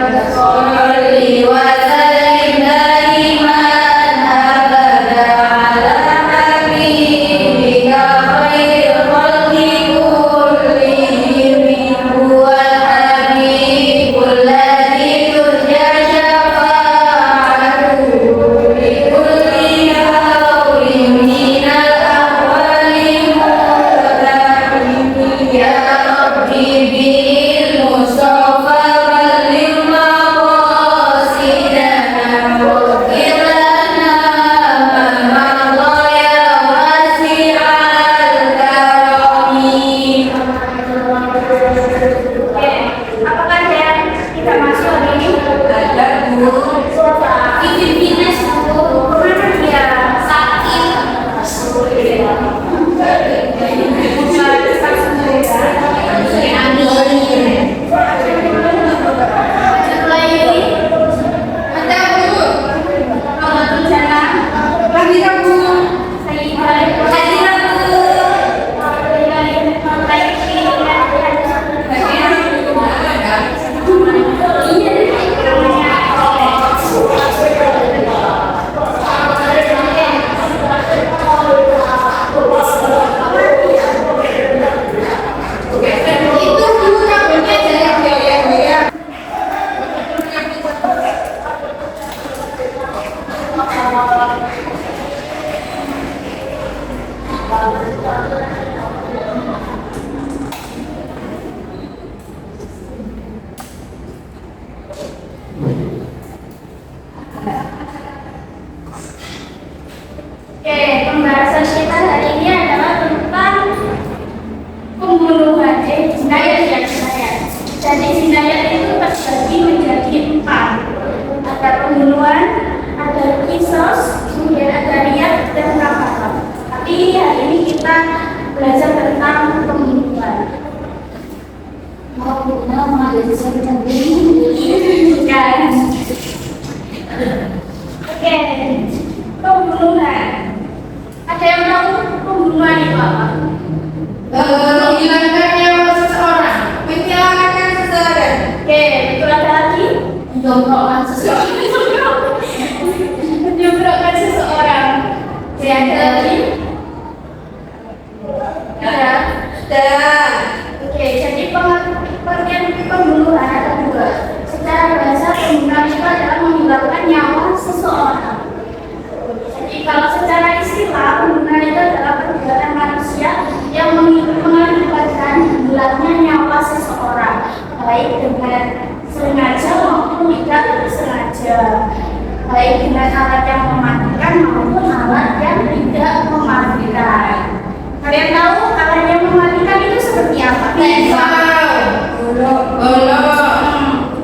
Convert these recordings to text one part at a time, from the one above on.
Sholli wa sallim daiman abada ala habibika khairil khalqi kullihim huwal habibul ladzi turja syafa'atuhu li kulli hawlin minal ahwali muqtadim ya rabbi bil mustafa balligh maqasidana waghfir lana ma madha ya wasi'al karami. Apakah ada kita masuk hari ini? Ada Bu. Izin dinas Bu. Kemana dia? Sakit. Oke, pembahasan kita hari ini adalah tentang pembunuhan, jinayat ya jinayat. Jadi jinayat itu terbagi menjadi 4. Ada pembunuhan, ada kisos, kemudian ada riyad dan kafalah. Tapi hari ini kita belajar tentang pembunuhan. Mau mengambil sesuatu Bukan. Oke, pembunuhan. Ada yang tahu pembunuhan itu apa? Menghilangkan nyawa seseorang, menghilangkan seseorang. Oke, betul ada lagi? menjongkokkan sesuatu. Menjogrokkan seseorang. Oke, ada lagi? Ada. Oke, jadi pengertian pembunuhan ada 2. Secara bahasa pembunuhan itu adalah menghilangkan nyawa seseorang. Jadi kalau secara istilah pembunuhan itu adalah perbuatan manusia yang mengakibatkan hilangnya nyawa seseorang, baik dengan sengaja maupun tidak sengaja, baik dengan alat yang mematikan maupun alat yang tidak mematikan. Kalian tahu alat yang mematikan itu seperti apa?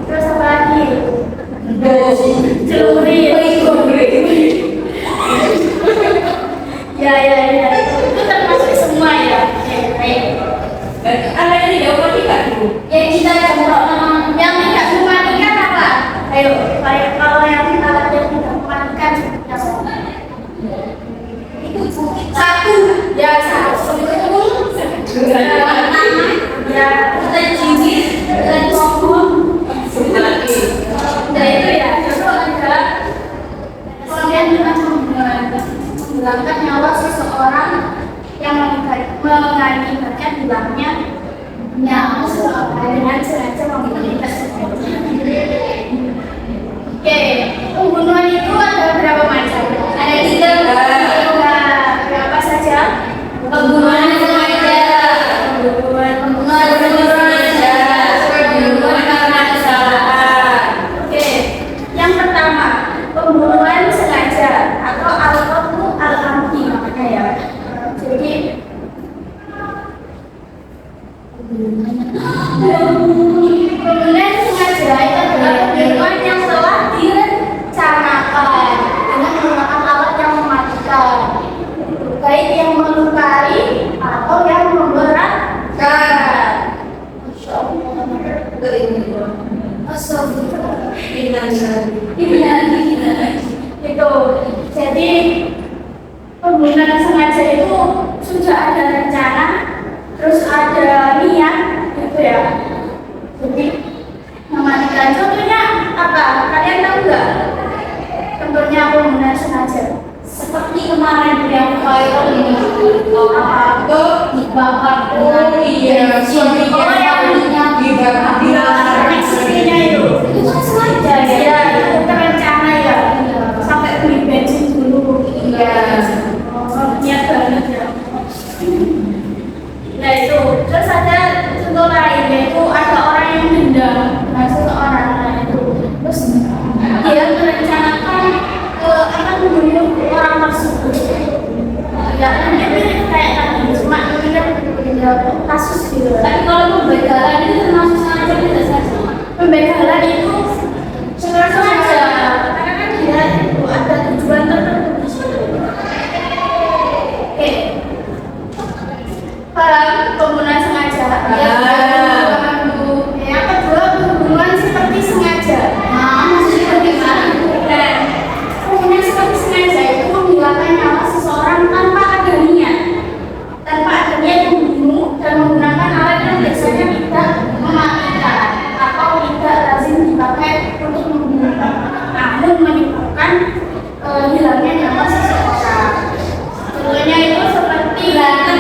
Terus apa lagi? Celurit. Ya, itu termasuk semua ya. Oke, baik. Alat yang tidak mematikan Bu. Yang kita yang tidak mematikan apa? Ayo, kalau yang alat yang tidak mematikan seperti apa? Itu satu. Ya, satu. Ya, kita cincin, kita ngomong. Nah itu ya, itu adalah kemudian dengan menghilangkan nyawa seseorang yang mengakibatkan hilangnya nyawa seseorang dengan sengaja maupun tidak sengaja. Oke, pembunuhan itu ada berapa macam? Ada 3. Berapa saja? Pembunuhan sengaja, pembunuhan sengaja, pembunuhan karena kesalahan. Oke, yang pertama pembunuhan sengaja atau al-qatlu al-amdi namanya ya. Jadi pembunuhan sengaja itu adalah pembunuhan yang telah direncanakan dengan menggunakan alat yang mematikan, baik yang melukai atau yang memberatkan. Masya Allah. Astagfirullah. Itu jadi pembunuhan sengaja itu sudah ada rencana, terus ada niat gitu ya. Jadi mematikan. Contohnya apa? Kalian tahu nggak? Contohnya pembunuhan sengaja. Seperti kemarin yang viral ini Apa? dibakar Oh iya, suaminya dibakar di Istrinya itu kan sengaja ya itu terencana ya. Sampai beli bensin dulu. Iya. Niat banget ya. Nah itu, terus ada contoh lain yaitu ada orang yang dendam dengan seseorang. Nah itu, terus dia merencanakan akan membunuh orang tersebut. Ya mungkin mirip kayak tadi, cuma ini kan kasus gitu. tapi kalau pembegalan itu termasuk sengaja tidak sengaja? Pembegalan itu sengaja, karena kan dia itu ada tujuan tertentu di situ. Oke. Paham pembunuhan sengaja? Yang kedua pembunuhan seperti sengaja. Maksudnya bagaimana? Dan pembunuhan seperti sengaja itu menghilangkan nyawa seseorang tanpa ada niat. Tanpa ada niat membunuh dan menggunakan alat yang biasanya tidak mematikan atau tidak lazim dipakai untuk membunuh, namun menyebabkan hilangnya nyawa seseorang. Contohnya itu seperti berantem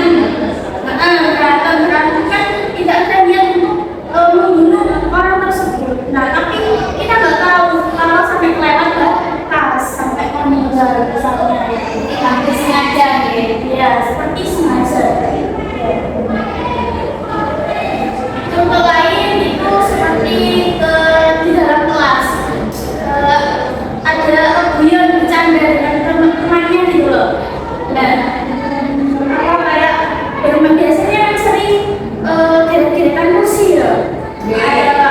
kan tidak ada niat untuk membunuh orang tersebut. Nah tapi kita nggak tahu kalau sampai kelewat batas sampai meninggal misalnya. Hampir sengaja gitu. Ya seperti sengaja. Contoh lain itu seperti di dalam kelas ada guyon bercanda dengan teman-temannya gitu loh. Nah, apa kayak bermain biasanya kan sering geret-geretan kursi ya. Ada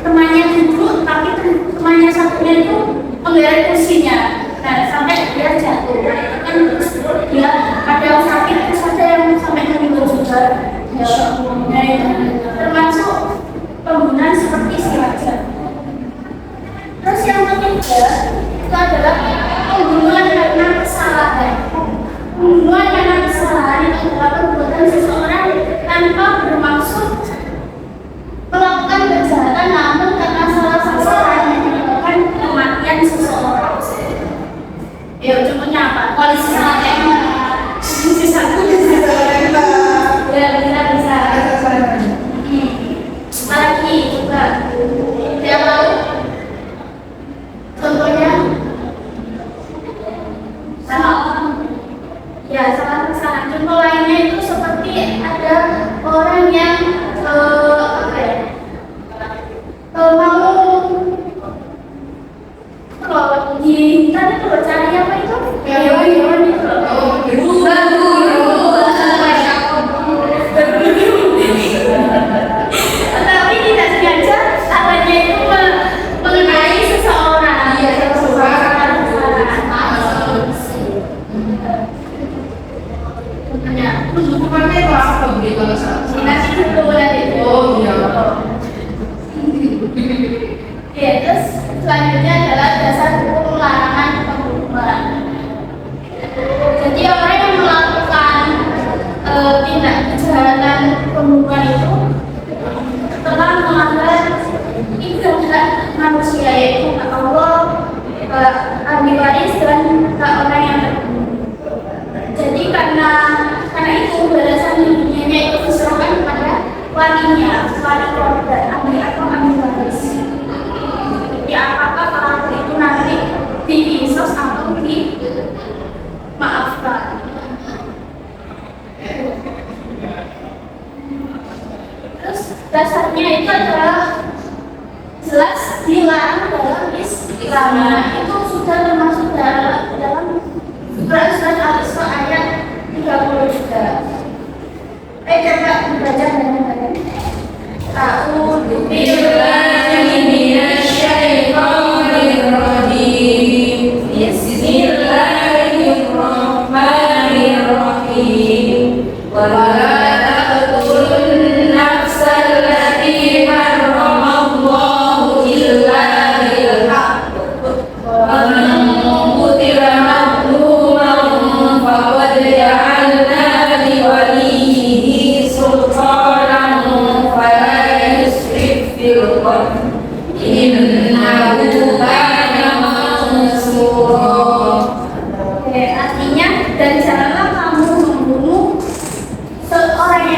temannya duduk tapi temannya satunya itu menggeret kursinya. Nah, sampai dia jatuh. Nah, itu kan terus dia ada yang sakit terus ada yang sampai meninggal juga. Ya, nah, itu termasuk pembunuhan seperti sengaja. Terus yang ketiga itu adalah pembunuhan karena kesalahan. Pembunuhan karena kesalahan itu adalah perbuatan seseorang tanpa bermaksud melakukan kejahatan, namun karena salah sasaran yang menyebabkan kematian seseorang. Ya, contohnya apa? Polisi salah tembak. Polisi satu ya bisa. Apalagi juga dia tahu contohnya salah kesalahan. Contoh lainnya itu seperti ada orang yang mau kalau di internet itu cari apa itu hewan itu tapi tidak sengaja katanya itu mengenai seseorang. Hukumannya itu apa begitu kalau Nanti dulu nanti. Oh iya. Ya, terus selanjutnya adalah dasar hukum larangan pembunuhan. Jadi orang yang melakukan tindak kejahatan pembunuhan itu telah melanggar hak manusia, yaitu hak Allah, ahli waris dan hak orang yang terbunuh. Jadi karena itu balasan dunianya itu diserahkan kepada walinya, wali keluarga, ahli atau ahli waris. Jadi apakah pelaku itu nanti diinsos atau dimaafkan? Terus dasarnya itu adalah jelas dilarang dalam Islam. Itu sudah termasuk dalam surat Al-Isra ayat 30 juga. Coba dibaca dengan A'udzu billahi minasyaitonir rajim. Bismillahirrahmanirrahim. Wa la taqtulun nafsal lati harramallahu illa bil haqq. Wa man qutila mazluman faqad ja'alna li waliyyihi sultanan fala yusrif fil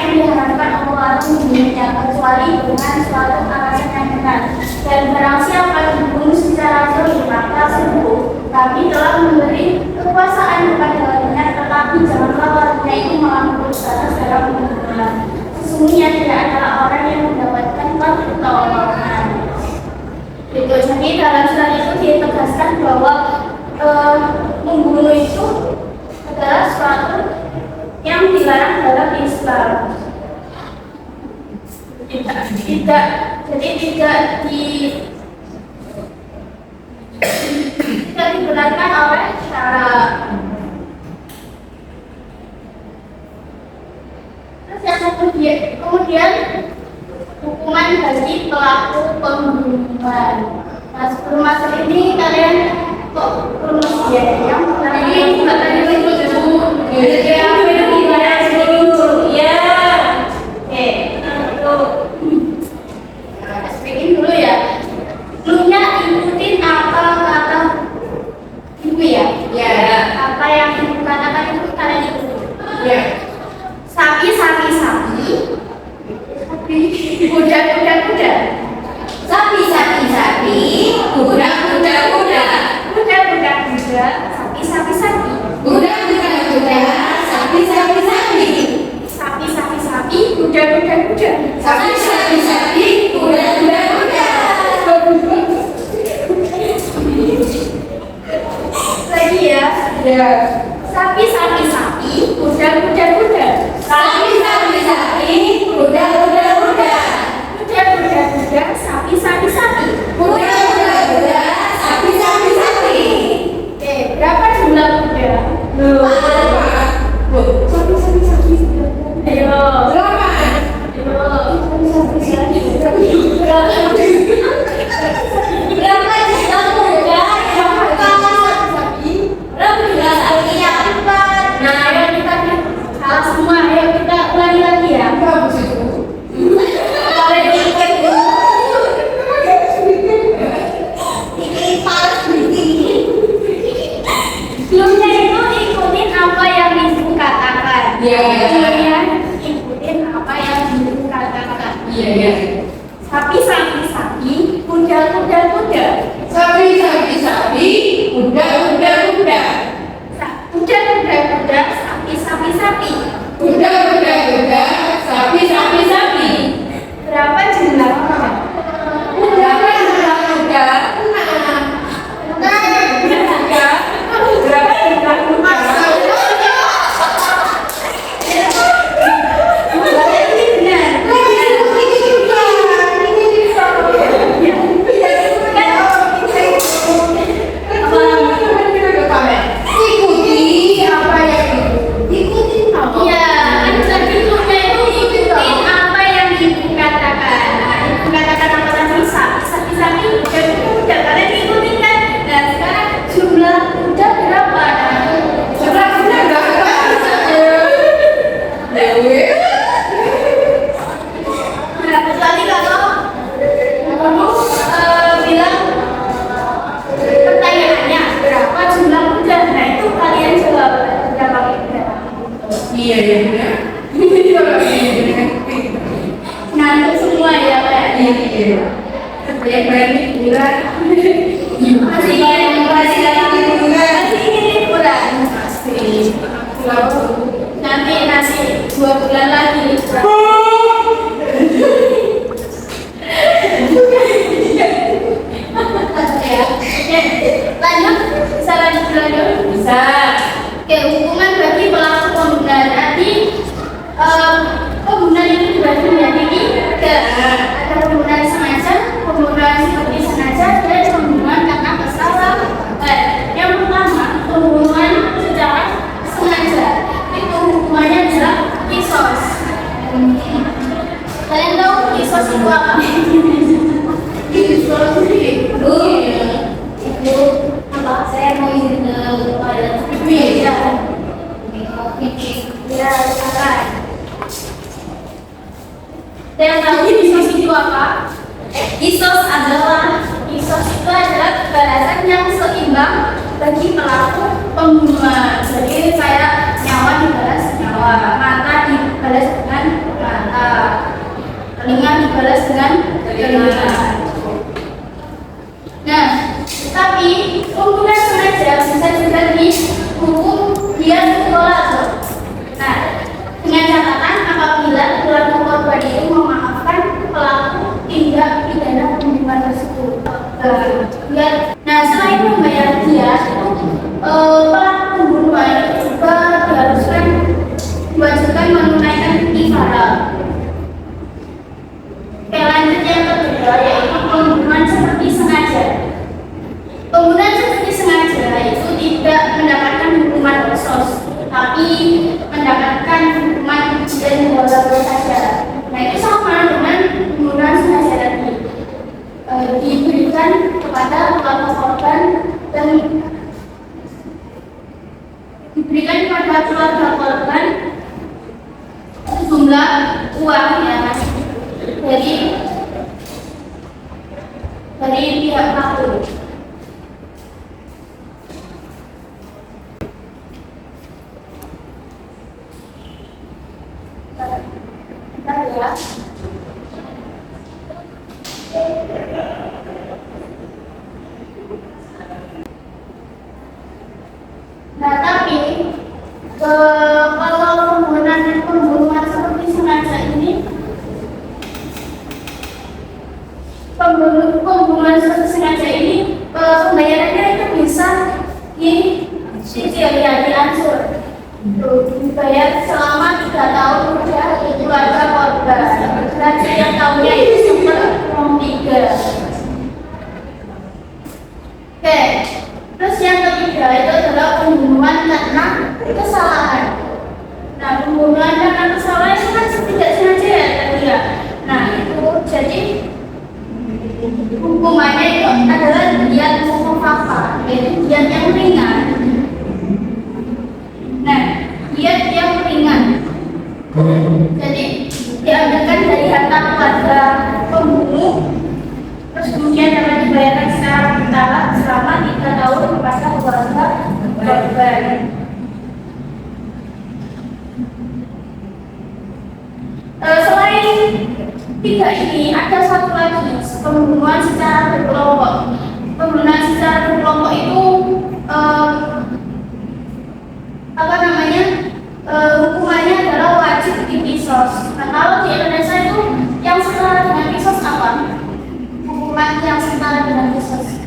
yang diharapkan Allah membunuhnya kecuali dengan suatu alasan yang benar. Dan barang siapa dibunuh secara zalim maka sungguh kami telah memberi kekuasaan kepada warisnya, tetapi janganlah warisnya itu mengambil batas dalam pembunuhan. Sesungguhnya tidak adalah orang yang mendapatkan pertolongan. Gitu. Jadi dalam surat itu ditegaskan bahwa membunuh itu adalah suatu yang dilarang dalam Islam. Tidak dibenarkan oleh syara. Terus yang kemudian hukuman bagi pelaku pembunuhan. Nah, sebelum masuk ini kalian kok rumus ya? Yang tadi tadi itu dulu ya. Dulunya ikutin apa kata ibu ya? Ya. Apa yang ibu katakan itu kalian ikutin. Ya. Sapi. Kuda. Sapi. Kuda. Sapi. Kuda. Sapi. Sapi. Kuda. Sapi. Kuda. Lagi ya. Ya. Sapi. Kuda. Sapi. Kuda. Sapi. Kuda. Sapi. Oke, berapa jumlah kuda? Sapi. Ayo. Sapi, kuda. Sapi. Kuda. Sapi. Berapa jumlah kuda? Berapa jumlah kuda? Ngantuk semua ya Pak? Iya. Yang berani kurang. Masih ingin liburan. Nanti 2 bulan lagi liburan. Lanjut. Bisa. Oke, hukuman bagi pelaku pembunuhan. Nanti pembunuhan itu dibagi menjadi 3. Ada pembunuhan sengaja, pembunuhan seperti sengaja, dan pembunuhan karena kesalahan. Yang pertama, pembunuhan secara sengaja. Itu hukumannya adalah kisos. Kalian tahu kisos itu apa? Kisos itu apa? Saya mau izin kepada media. Ya, silakan. Dan tahu kisos itu apa? Kisos itu adalah balasan yang seimbang bagi pelaku pembunuhan. Jadi kayak nyawa dibalas nyawa, mata dibalas dengan haram. Oke, lanjut yang kedua yaitu pembunuhan seperti sengaja. Pembunuhan seperti sengaja itu tidak mendapatkan hukuman qisas, tapi mendapatkan hukuman ujian moral saja. Nah itu sama dengan pembunuhan sengaja tadi. Diberikan kepada keluarga korban dan diberikan kepada keluarga korban jumlah uang ya dari pihak pelaku. Bentar ya. Nah tapi kalau pembunuhan seperti sengaja ini, pembunuhan seperti sengaja ini pembayarannya itu bisa dicicil ya, diancur. Dibayar selama 3 tahun kepada keluarga korban. Dan setiap tahunnya itu seper 3. Oke, terus yang ketiga itu adalah pembunuhan karena kesalahan. Nah, pembunuhan karena kesalahan itu kan tidak sengaja ya tadi ya. Nah, itu jadi hukumannya itu adalah diat mukhafafah, yaitu diat yang ringan. Nah, diat yang ringan. Jadi diambilkan dari harta keluarga pembunuh, terus kemudian dapat dibayarkan secara bertahap selama 3 tahun kepada keluarga korban. Selain 3 ini ada satu lagi, pembunuhan secara berkelompok. Pembunuhan secara berkelompok itu hukumannya adalah wajib dikisos. Nah kalau di Indonesia itu yang setara dengan kisos apa? Hukuman yang setara dengan kisos.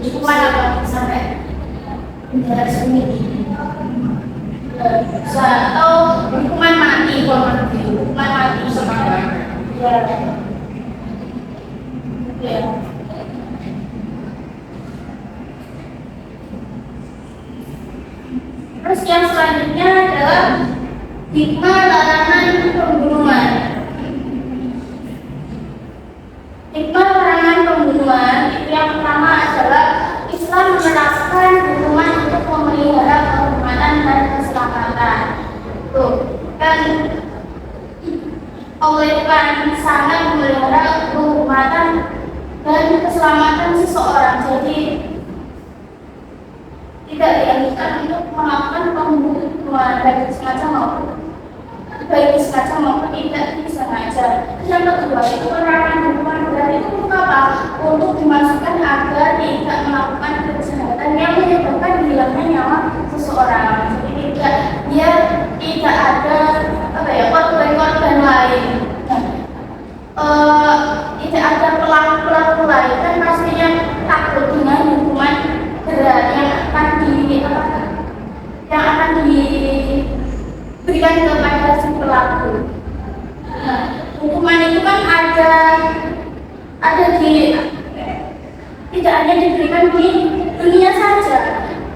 Hukuman apa? Sampai penjara seminggu. Atau hukuman mati, hukuman mati sekarang. Ya. Terus yang selanjutnya adalah hikmah larangan pembunuhan. Hikmah larangan pembunuhan itu yang pertama adalah Islam menerapkan hukuman untuk memelihara kehormatan dan keselamatan. Tuh, kan Allah kan sangat memelihara kehormatan dan keselamatan seseorang. Jadi tidak dianjurkan untuk melakukan pembunuhan baik sengaja maupun tidak disengaja. Yang kedua itu penerapan hukuman berat itu untuk apa? Untuk dimasukkan agar tidak melakukan kejahatan yang menyebabkan hilangnya nyawa seseorang. Jadi dia tidak ada korban-korban lain. Tidak ada pelaku lain, kan pastinya takut dengan hukuman berat yang akan diberikan kepada si pelaku. Nah, hukuman itu kan ada tidak hanya diberikan di dunia saja,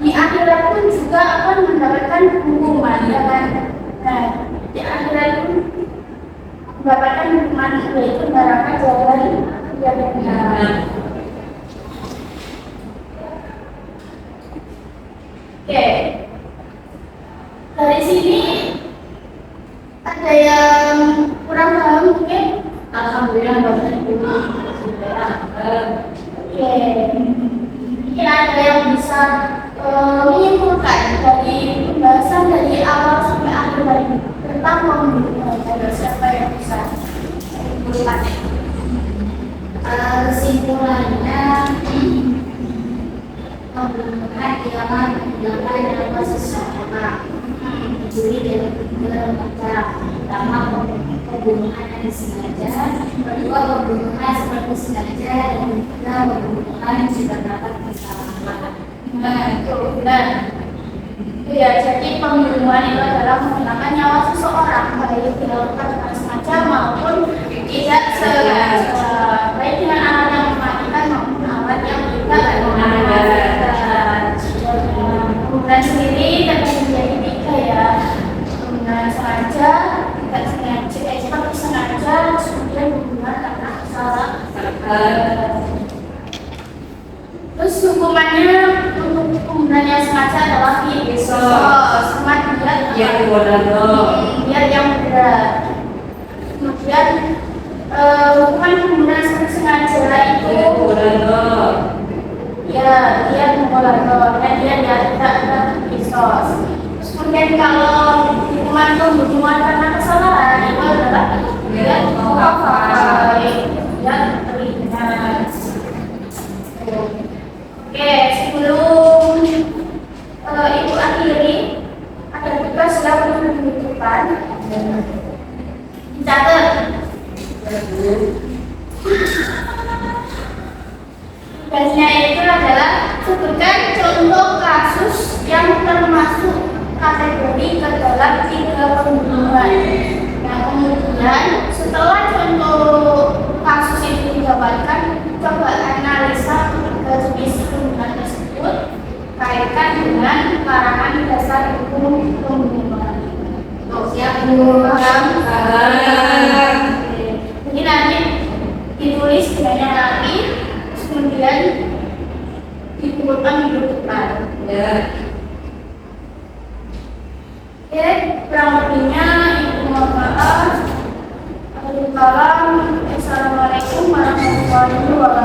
di akhirat pun juga akan mendapatkan hukuman, ya kan? Nah, di akhirat pun mendapatkan hukuman yaitu neraka jalan yang benar. Oke, dari sini ada yang kurang paham mungkin? Alhamdulillah bapak ibu. Oke, mungkin ada yang bisa menyimpulkan dari pembahasan dari awal sampai akhir tadi tentang pembunuhan. Ada siapa yang bisa menyimpulkan? Kesimpulannya, pembunuhan ialah tindakan yang seseorang mencuri dan berperkara. Pertama, pembunuhan yang disengaja, kedua pembunuhan seperti sengaja, dan ketiga pembunuhan jika dapat kesalahan. Nah, itu benar. Ya, jadi pembunuhan itu adalah menggunakan nyawa seseorang baik dilakukan sengaja maupun tidak sengaja, baik dengan alat yang mematikan maupun alat yang tidak mematikan. Penggunaan sendiri terbagi menjadi tiga ya, penggunaan sengaja, tidak sengaja, seperti sengaja, kemudian penggunaan karena kesalahan. Terus hukumannya untuk penggunaan yang sengaja adalah sama dia yang berat. Kemudian hukuman penggunaan sengaja itu ya dia membolak dan dia tidak ada kisos. Kemudian kalau hukuman pembunuhan karena kesalahan itu adalah dia terlibat. Oke, sebelum ibu akhiri ada tugas yang perlu dilakukan. Dicatat. Tugasnya itu adalah sebutkan contoh kasus yang termasuk kategori ke dalam 3 pembunuhan. Nah, kemudian setelah contoh kasus itu didapatkan, coba analisa ketiga jenis pembunuhan tersebut kaitkan dengan larangan dasar hukum pembunuhan. Siap Bu. Ini nanti ditulis banyak kali, kemudian dikumpulkan di depan. Oke, kurang lebihnya ibu mohon maaf. Assalamualaikum warahmatullahi wabarakatuh.